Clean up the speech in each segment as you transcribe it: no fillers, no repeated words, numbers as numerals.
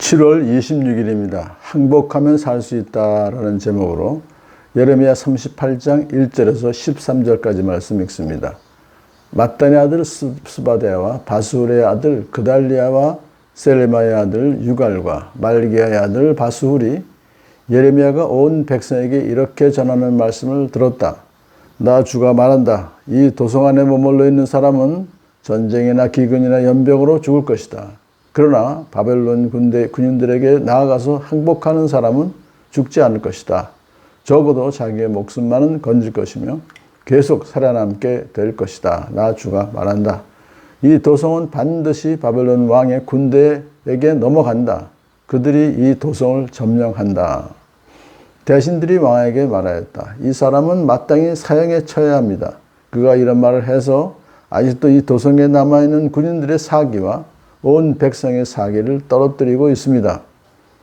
7월 26일입니다. 항복하면 살 수 있다라는 제목으로 예레미야 38장 1절에서 13절까지 말씀 읽습니다. 마따의 아들 스바데와 바수울의 아들 그달리아와 셀레마의 아들 유갈과 말기야의 아들 바수울이 예레미야가 온 백성에게 이렇게 전하는 말씀을 들었다. 나 주가 말한다. 이 도성 안에 머물러 있는 사람은 전쟁이나 기근이나 연병으로 죽을 것이다. 그러나 바벨론 군인들에게 나아가서 항복하는 사람은 죽지 않을 것이다. 적어도 자기의 목숨만은 건질 것이며 계속 살아남게 될 것이다. 나 주가 말한다. 이 도성은 반드시 바벨론 왕의 군대에게 넘어간다. 그들이 이 도성을 점령한다. 대신들이 왕에게 말하였다. 이 사람은 마땅히 사형에 처해야 합니다. 그가 이런 말을 해서 아직도 이 도성에 남아있는 군인들의 사기와 온 백성의 사기를 떨어뜨리고 있습니다.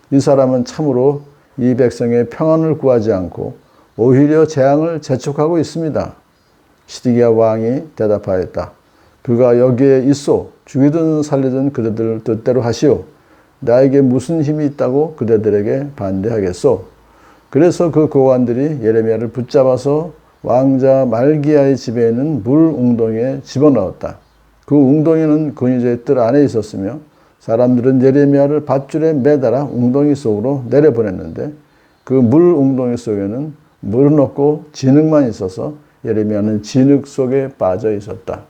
이 사람은 참으로 이 백성의 평안을 구하지 않고 오히려 재앙을 재촉하고 있습니다. 시드기야 왕이 대답하였다. 그가 여기에 있소. 죽이든 살리든 그대들 뜻대로 하시오. 나에게 무슨 힘이 있다고 그대들에게 반대하겠소. 그래서 그 고관들이 예레미야를 붙잡아서 왕자 말기야의 집에 있는 물 웅덩이에 집어넣었다. 그 웅덩이는 근위자의 뜰 안에 있었으며 사람들은 예레미야를 밧줄에 매달아 웅덩이 속으로 내려보냈는데 그 물 웅덩이 속에는 물은 없고 진흙만 있어서 예레미야는 진흙 속에 빠져 있었다.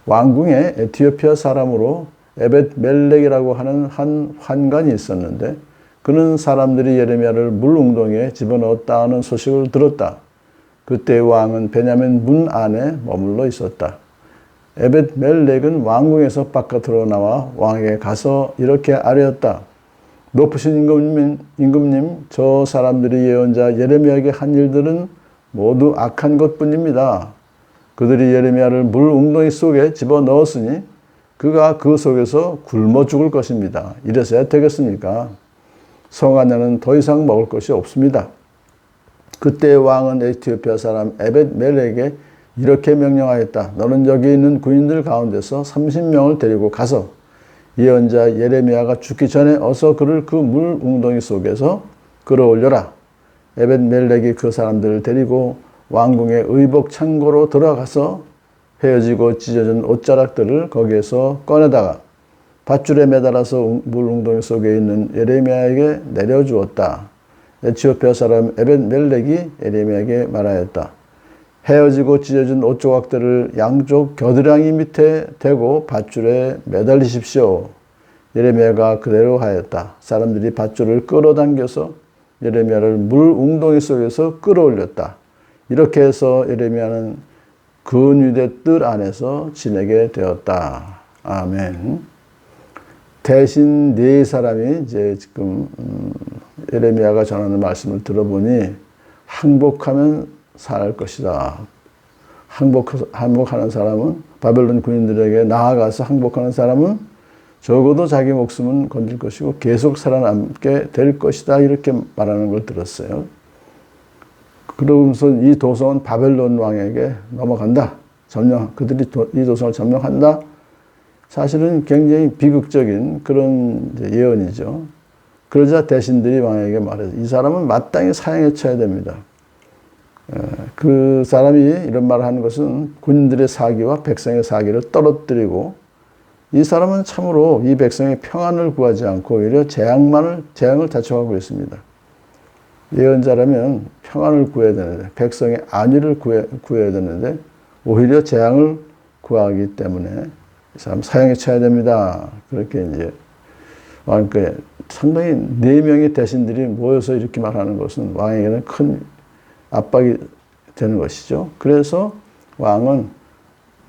왕궁에 에티오피아 사람으로 에벳 멜렉이라고 하는 한 환관이 있었는데 그는 사람들이 예레미야를 물 웅덩이에 집어넣었다는 소식을 들었다. 그때 왕은 베냐민 문 안에 머물러 있었다. 에벳 멜렉은 왕궁에서 바깥으로 나와 왕에게 가서 이렇게 아뢰었다. 높으신 임금님, 저 사람들이 예언자 예레미야에게 한 일들은 모두 악한 것뿐입니다. 그들이 예레미야를 물 웅덩이 속에 집어넣었으니 그가 그 속에서 굶어 죽을 것입니다. 이래서야 되겠습니까? 성 안에는 더 이상 먹을 것이 없습니다. 그때 왕은 에티오피아 사람 에벳 멜렉에게 이렇게 명령하였다. 너는 여기 있는 군인들 가운데서 30명을 데리고 가서 예언자 예레미야가 죽기 전에 어서 그를 그 물 웅덩이 속에서 끌어올려라. 에벳 멜렉이 그 사람들을 데리고 왕궁의 의복 창고로 들어가서 헤어지고 찢어진 옷자락들을 거기에서 꺼내다가 밧줄에 매달아서 물 웅덩이 속에 있는 예레미야에게 내려주었다. 에티오피아 사람 에벳 멜렉이 예레미야에게 말하였다. 헤어지고 찢어진 옷 조각들을 양쪽 겨드랑이 밑에 대고 밧줄에 매달리십시오. 예레미야가 그대로 하였다. 사람들이 밧줄을 끌어당겨서 예레미야를 물 웅덩이 속에서 끌어올렸다. 이렇게 해서 예레미야는 근위대 뜰 안에서 지내게 되었다. 아멘. 대신 네 사람이 이제 지금 예레미야가 전하는 말씀을 들어보니 항복하면 살 것이다. 항복하는 사람은 바벨론 군인들에게 나아가서 항복하는 사람은 적어도 자기 목숨은 건질 것이고 계속 살아남게 될 것이다. 이렇게 말하는 걸 들었어요. 그러면서 이 도성은 바벨론 왕에게 넘어간다. 그들이 이 도성을 점령한다. 사실은 굉장히 비극적인 그런 예언이죠. 그러자 대신들이 왕에게 말해서 이 사람은 마땅히 사형에 처해야 됩니다. 그 사람이 이런 말을 하는 것은 군인들의 사기와 백성의 사기를 떨어뜨리고 이 사람은 참으로 이 백성의 평안을 구하지 않고 오히려 재앙을 자초하고 있습니다. 예언자라면 평안을 구해야 되는데 백성의 안위를 구해야 되는데 오히려 재앙을 구하기 때문에 이 사람 사형에 처해야 됩니다. 그렇게 이제 그러니까 상당히 4명의 대신들이 모여서 이렇게 말하는 것은 왕에게는 큰 압박이 되는 것이죠. 그래서 왕은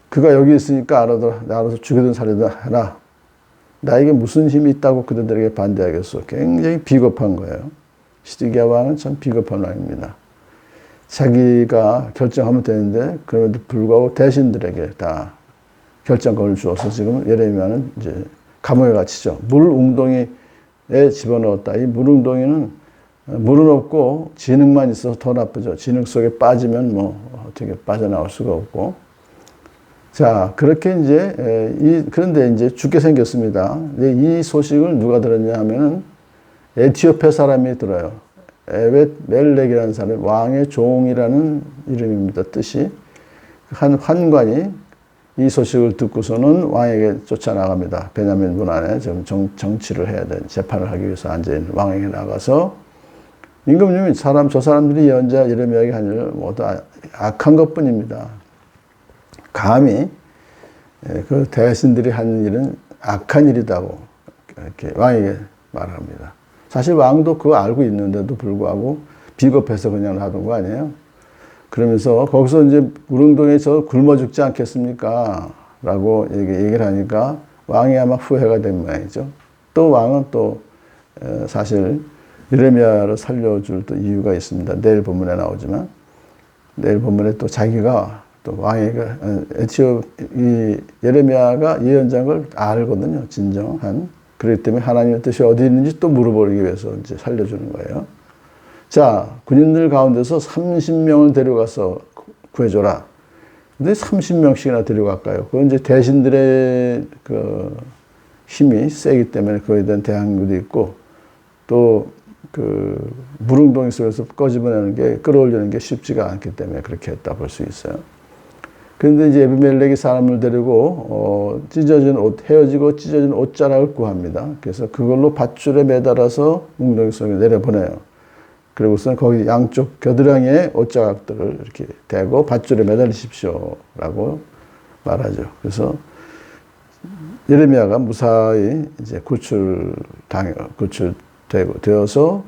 그가 여기 있으니까 알아서 죽이든 살리든 해라. 나에게 무슨 힘이 있다고 그들에게 반대하겠어. 굉장히 비겁한 거예요. 시드기야 왕은 참 비겁한 왕입니다. 자기가 결정하면 되는데 그럼에도 불구하고 대신들에게 다 결정권을 주어서 지금 예레미야는 이제 감옥에 갇히죠. 물 웅덩이에 집어넣었다. 이 물 웅덩이는 물은 없고 진흙만 있어서 더 나쁘죠. 진흙 속에 빠지면 뭐 어떻게 빠져나올 수가 없고 자, 그렇게 이제, 그런데 이제 죽게 생겼습니다. 이 소식을 누가 들었냐 하면은 에티오피아 사람이 들어요. 에벳 멜렉이라는 사람, 왕의 종이라는 이름입니다. 뜻이. 한 환관이 이 소식을 듣고서는 왕에게 쫓아나갑니다. 베냐민 문 안에 정치를 해야 되는, 재판을 하기 위해서 앉아있는 왕에게 나가서 임금님이 저 사람들이 예언자 예레미야에게 한 일을 모두 악한 것 뿐입니다. 감히 그 대신들이 한 일은 악한 일이다고 이렇게 왕에게 말합니다. 사실 왕도 그거 알고 있는데도 불구하고 비겁해서 그냥 놔둔 거 아니에요? 그러면서 거기서 이제 우릉동에서 굶어 죽지 않겠습니까? 라고 얘기를 하니까 왕이 아마 후회가 된 모양이죠. 또 왕은 또 사실 예레미야를 살려줄 또 이유가 있습니다. 내일 본문에 나오지만 내일 본문에 또 자기가 또 왕에게 이 예레미야가 예언자인 걸 알거든요. 진정한. 그렇기 때문에 하나님의 뜻이 어디 있는지 또 물어보기 위해서 이제 살려주는 거예요. 자, 군인들 가운데서 30명을 데려가서 구해줘라. 근데 30명씩이나 데려갈까요? 그건 이제 대신들의 그 힘이 세기 때문에 그에 대한 대항력도 있고 또 그 무릉덩이 속에서 꺼집어내는 게 끌어올리는 게 쉽지가 않기 때문에 그렇게 했다 볼 수 있어요. 그런데 이제 에비멜렉이 사람을 데리고 헤어지고 찢어진 옷자락을 구합니다. 그래서 그걸로 밧줄에 매달아서 웅덩이 속에 내려보내요. 그리고서는 거기 양쪽 겨드랑이에 옷자락들을 이렇게 대고 밧줄에 매달리십시오라고 말하죠. 그래서 예레미야가 무사히 이제 구출되어서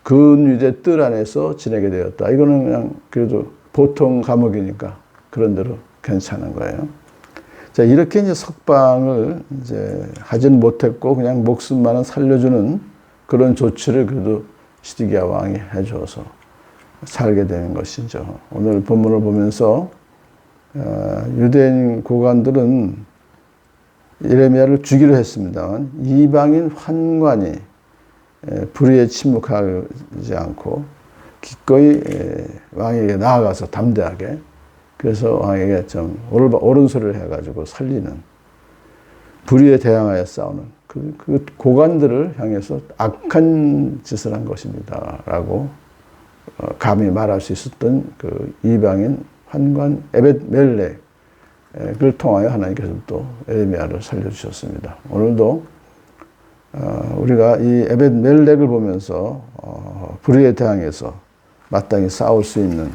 근유대 뜰 안에서 지내게 되었다. 이거는 그냥 그래도 보통 감옥이니까 그런 대로 괜찮은 거예요. 자, 이렇게 이제 석방을 이제 하진 못했고 그냥 목숨만은 살려주는 그런 조치를 그래도 시드기야 왕이 해줘서 살게 되는 것이죠. 오늘 본문을 보면서 유대인 고관들은 예레미야를 주기로 했습니다만 이방인 환관이 불의에 침묵하지 않고 기꺼이 왕에게 나아가서 담대하게 그래서 왕에게 좀 옳은 소리를 해가지고 살리는 불의에 대항하여 싸우는 그 고관들을 향해서 악한 짓을 한 것입니다. 라고 감히 말할 수 있었던 그 이방인 환관 에벳 멜렉을 통하여 하나님께서 또 예레미야를 살려주셨습니다. 오늘도 우리가 이 에벳 멜렉을 보면서 불의에 대항해서 마땅히 싸울 수 있는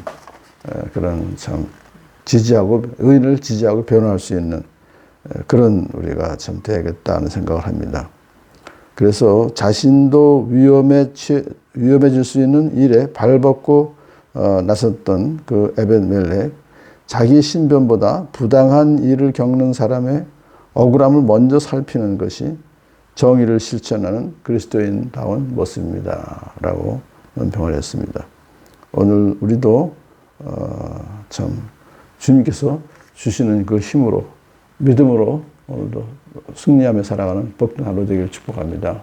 그런 참 의인을 지지하고 변호할 수 있는 그런 우리가 참 되야겠다는 생각을 합니다. 그래서 자신도 위험해질 수 있는 일에 발벗고 나섰던 그 에벳 멜렉, 자기 신변보다 부당한 일을 겪는 사람의 억울함을 먼저 살피는 것이 정의를 실천하는 그리스도인다운 모습입니다. 라고 논평을 했습니다. 오늘 우리도 참 주님께서 주시는 그 힘으로 믿음으로 오늘도 승리하며 살아가는 복된 하루 되기를 축복합니다.